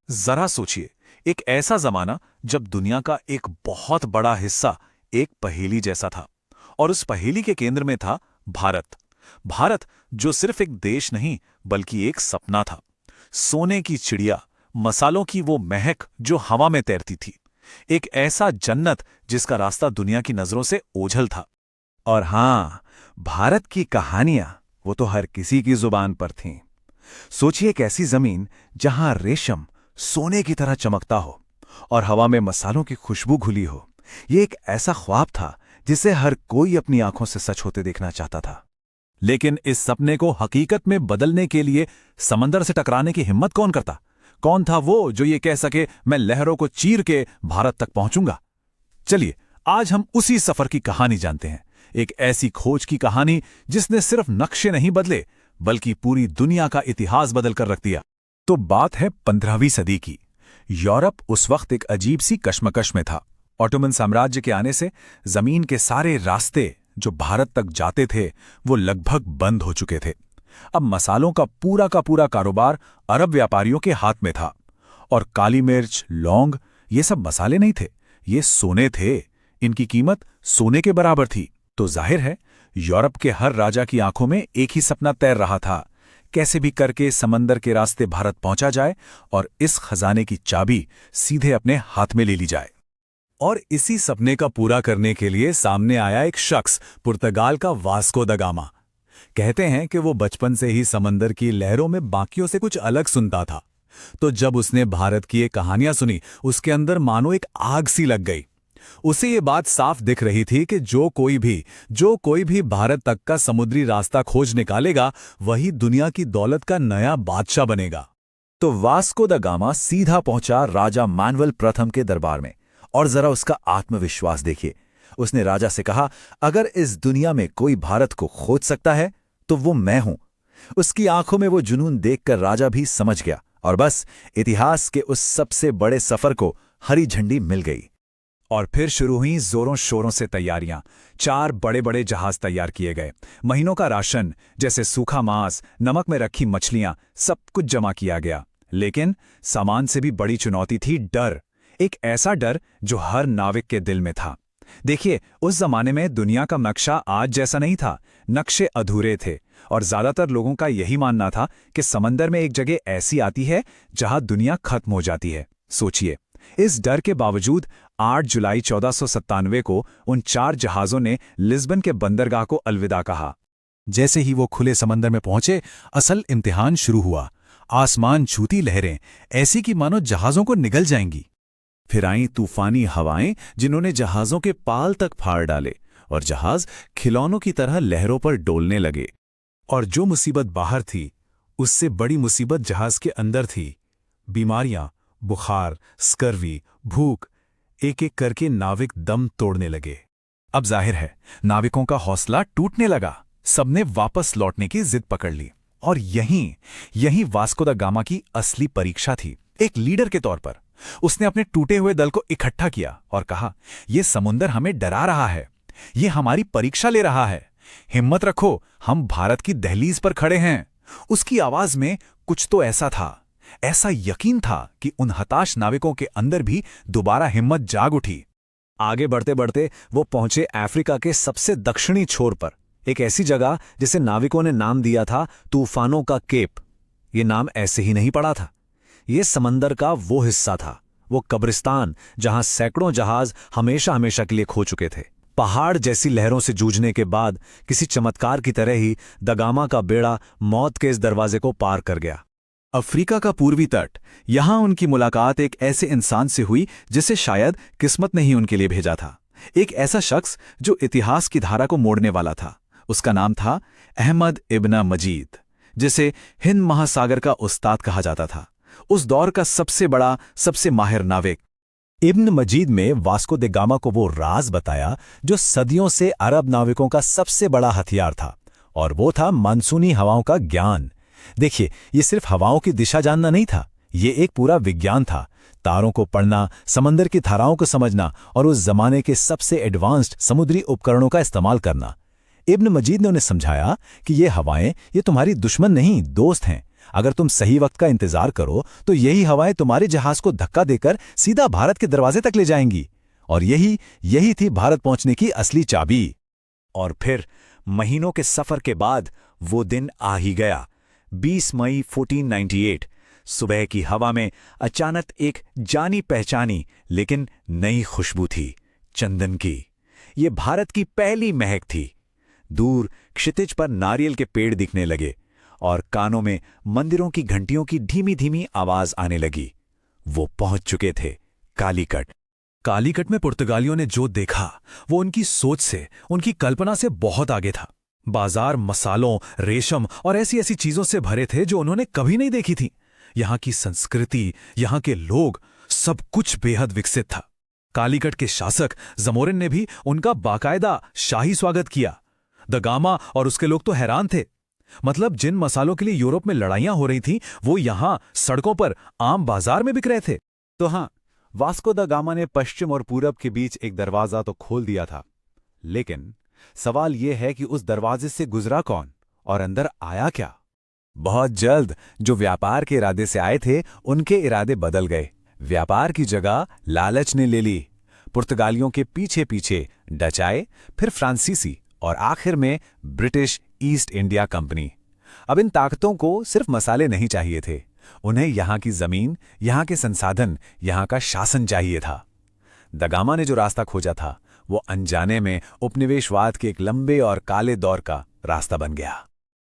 जरा सोचिए, एक ऐसा जमाना जब दुनिया का एक बहुत बड़ा हिस्सा एक पहेली जैसा था, और उस पहेली के केंद्र में था भारत। भारत जो सिर्फ एक देश नहीं बल्कि एक सपना था। सोने की चिड़िया, मसालों की वो महक जो हवा में तैरती थी। एक ऐसा जन्नत जिसका रास्ता दुनिया की नजरों से ओझल था। और हां, भारत की कहानियां वो तो हर किसी की जुबान पर थीं। सोचिए एक ऐसी जमीन जहां रेशम सोने की तरह चमकता हो और हवा में मसालों की खुशबू घुली हो। ये एक ऐसा ख्वाब था जिसे हर कोई अपनी आंखों से सच होते देखना चाहता था। लेकिन इस सपने को हकीकत में बदलने के लिए समंदर से टकराने की हिम्मत कौन करता? कौन था वो जो ये कह सके, मैं लहरों को चीर के भारत तक पहुंचूंगा? चलिए, आज हम उसी सफर की कहानी जानते हैं। एक ऐसी खोज की कहानी जिसने सिर्फ नक्शे नहीं बदले बल्कि पूरी दुनिया का इतिहास बदल कर रख दिया। तो बात है 15वीं सदी की। यूरोप उस वक्त एक अजीब सी कश्मकश में था। ऑटोमन साम्राज्य के आने से जमीन के सारे रास्ते जो भारत तक जाते थे वो लगभग बंद हो चुके थे। अब मसालों का पूरा कारोबार अरब व्यापारियों के हाथ में था। और काली मिर्च, लौंग, ये सब मसाले नहीं थे, ये सोने थे। इनकी कीमत सोने के बराबर थी। तो जाहिर है, यूरोप के हर राजा की आंखों में एक ही सपना तैर रहा था, कैसे भी करके समंदर के रास्ते भारत पहुंचा जाए और इस खजाने की चाबी सीधे अपने हाथ में ले ली जाए। और इसी सपने का पूरा करने के लिए सामने आया एक शख्स, पुर्तगाल का वास्को द गामा। कहते हैं कि वो बचपन से ही समंदर की लहरों में बाकियों से कुछ अलग सुनता था। तो जब उसने भारत की ये कहानियां सुनी, उसके अंदर मानो एक आग सी लग गई। उसे ये बात साफ दिख रही थी कि जो कोई भी भारत तक का समुद्री रास्ता खोज निकालेगा, वही दुनिया की दौलत का नया बादशाह बनेगा। तो वास्को द गामा सीधा पहुंचा राजा मानुएल प्रथम के दरबार में। और जरा उसका आत्मविश्वास देखिए। उसने राजा से कहा, अगर इस दुनिया में कोई भारत को खोज सकता है तो वो मैं हूं। उसकी आंखों में वो जुनून देखकर राजा भी समझ गया, और बस इतिहास के उस सबसे बड़े सफर को हरी झंडी मिल गई। और फिर शुरू हुई जोरों शोरों से तैयारियां। 4 बड़े बड़े जहाज तैयार किए गए। महीनों का राशन, जैसे सूखा मांस, नमक में रखी मछलियां, सब कुछ जमा किया गया। लेकिन सामान से भी बड़ी चुनौती थी डर। एक ऐसा डर जो हर नाविक के दिल में था। देखिए, उस जमाने में दुनिया का नक्शा आज जैसा नहीं था। नक्शे अधूरे थे, और ज्यादातर लोगों का यही मानना था कि समंदर में एक जगह ऐसी आती है जहां दुनिया खत्म हो जाती है। सोचिए, इस डर के बावजूद 8 जुलाई 1497 को उन 4 जहाजों ने लिस्बन के बंदरगाह को अलविदा कहा। जैसे ही वो खुले समंदर में पहुंचे, असल इम्तिहान शुरू हुआ। आसमान छूती लहरें, ऐसी कि मानो जहाजों को निगल जाएंगी। फिर आईं तूफानी हवाएं जिन्होंने जहाजों के पाल तक फाड़ डाले, और जहाज खिलौनों की तरह लहरों पर डोलने लगे। और जो मुसीबत बाहर थी, उससे बड़ी मुसीबत जहाज के अंदर थी। बीमारियां, बुखार, स्कर्वी, भूख, एक एक करके नाविक दम तोड़ने लगे। अब जाहिर है, नाविकों का हौसला टूटने लगा। सबने वापस लौटने की जिद पकड़ ली। और यहीं वास्को द गामा की असली परीक्षा थी। एक लीडर के तौर पर उसने अपने टूटे हुए दल को इकट्ठा किया और कहा, यह समुंदर हमें डरा रहा है, ये हमारी परीक्षा ले रहा है। हिम्मत रखो, हम भारत की दहलीज पर खड़े हैं। उसकी आवाज में कुछ तो ऐसा था, ऐसा यकीन था कि उन हताश नाविकों के अंदर भी दोबारा हिम्मत जाग उठी। आगे बढ़ते बढ़ते वो पहुंचे अफ्रीका के सबसे दक्षिणी छोर पर, एक ऐसी जगह जिसे नाविकों ने नाम दिया था तूफानों का केप। ये नाम ऐसे ही नहीं पड़ा था। ये समंदर का वो हिस्सा था, वो कब्रिस्तान जहां सैकड़ों जहाज हमेशा हमेशा के लिए खो चुके थे। पहाड़ जैसी लहरों से जूझने के बाद किसी चमत्कार की तरह ही द गामा का बेड़ा मौत के इस दरवाजे को पार कर गया। अफ्रीका का पूर्वी तट, यहां उनकी मुलाकात एक ऐसे इंसान से हुई जिसे शायद किस्मत ने ही उनके लिए भेजा था। एक ऐसा शख्स जो इतिहास की धारा को मोड़ने वाला था। उसका नाम था अहमद इब्न मजीद, जिसे हिंद महासागर का उस्ताद कहा जाता था। उस दौर का सबसे बड़ा, सबसे माहिर नाविक। इब्न मजीद में वास्को द गामा को वो राज बताया जो सदियों से अरब नाविकों का सबसे बड़ा हथियार था, और वो था मानसूनी हवाओं का ज्ञान। देखिए, ये सिर्फ हवाओं की दिशा जानना नहीं था, ये एक पूरा विज्ञान था। तारों को पढ़ना, समंदर की धाराओं को समझना और उस जमाने के सबसे एडवांस्ड समुद्री उपकरणों का इस्तेमाल करना। इब्न मजीद ने उन्हें समझाया कि ये हवाएं, ये तुम्हारी दुश्मन नहीं, दोस्त हैं। अगर तुम सही वक्त का इंतजार करो तो यही हवाएं तुम्हारे जहाज को धक्का देकर सीधा भारत के दरवाजे तक ले जाएंगी। और यही थी भारत पहुंचने की असली चाबी। और फिर महीनों के सफर के बाद वो दिन आ ही गया। 20 मई 1498 सुबह की हवा में अचानक एक जानी पहचानी लेकिन नई खुशबू थी, चंदन की। ये भारत की पहली महक थी। दूर क्षितिज पर नारियल के पेड़ दिखने लगे और कानों में मंदिरों की घंटियों की धीमी धीमी आवाज आने लगी। वो पहुंच चुके थे कालीकट। कालीकट में पुर्तगालियों ने जो देखा वो उनकी सोच से, उनकी कल्पना से बहुत आगे था। बाजार मसालों, रेशम और ऐसी ऐसी चीजों से भरे थे जो उन्होंने कभी नहीं देखी थी। यहाँ की संस्कृति, यहाँ के लोग, सब कुछ बेहद विकसित था। कालीकट के शासक जमोरिन ने भी उनका बाकायदा शाही स्वागत किया। द गामा और उसके लोग तो हैरान थे। मतलब जिन मसालों के लिए यूरोप में लड़ाइयां हो रही थीं, वो यहां सड़कों पर आम बाजार में बिक रहे थे। तो हाँ, वास्को द गामा ने पश्चिम और पूरब के बीच एक दरवाजा तो खोल दिया था, लेकिन सवाल यह है कि उस दरवाजे से गुजरा कौन और अंदर आया क्या? बहुत जल्द जो व्यापार के इरादे से आए थे, उनके इरादे बदल गए। व्यापार की जगह लालच ने ले ली। पुर्तगालियों के पीछे पीछे डच आए, फिर फ्रांसीसी और आखिर में ब्रिटिश ईस्ट इंडिया कंपनी। अब इन ताकतों को सिर्फ मसाले नहीं चाहिए थे, उन्हें यहाँ की जमीन, यहाँ के संसाधन, यहाँ का शासन चाहिए था। द गामा ने जो रास्ता खोजा था वो अनजाने में उपनिवेशवाद के एक लंबे और काले दौर का रास्ता बन गया।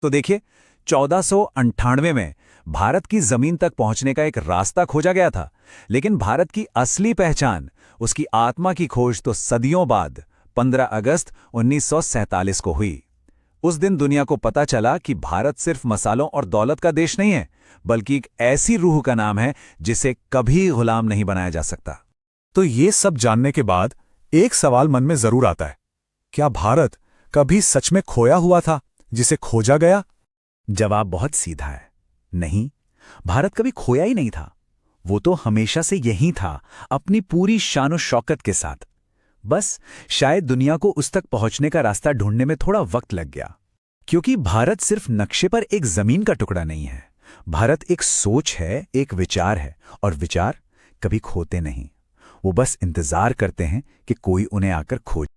तो देखिए, 1498 में भारत की जमीन तक पहुंचने का एक रास्ता खोजा गया था, लेकिन भारत की असली पहचान, उसकी आत्मा की खोज तो सदियों बाद 15 अगस्त 1947 को हुई। उस दिन दुनिया को पता चला कि भारत सिर्फ मसालों और दौलत का देश नहीं है, बल्कि एक ऐसी रूह का नाम है जिसे कभी गुलाम नहीं बनाया जा सकता। तो ये सब जानने के बाद एक सवाल मन में जरूर आता है, क्या भारत कभी सच में खोया हुआ था जिसे खोजा गया? जवाब बहुत सीधा है, नहीं, भारत कभी खोया ही नहीं था। वो तो हमेशा से यही था, अपनी पूरी शान शौकत के साथ। बस शायद दुनिया को उस तक पहुंचने का रास्ता ढूंढने में थोड़ा वक्त लग गया। क्योंकि भारत सिर्फ नक्शे पर एक जमीन का टुकड़ा नहीं है, भारत एक सोच है, एक विचार है, और विचार कभी खोते नहीं। वो बस इंतजार करते हैं कि कोई उन्हें आकर खोजे।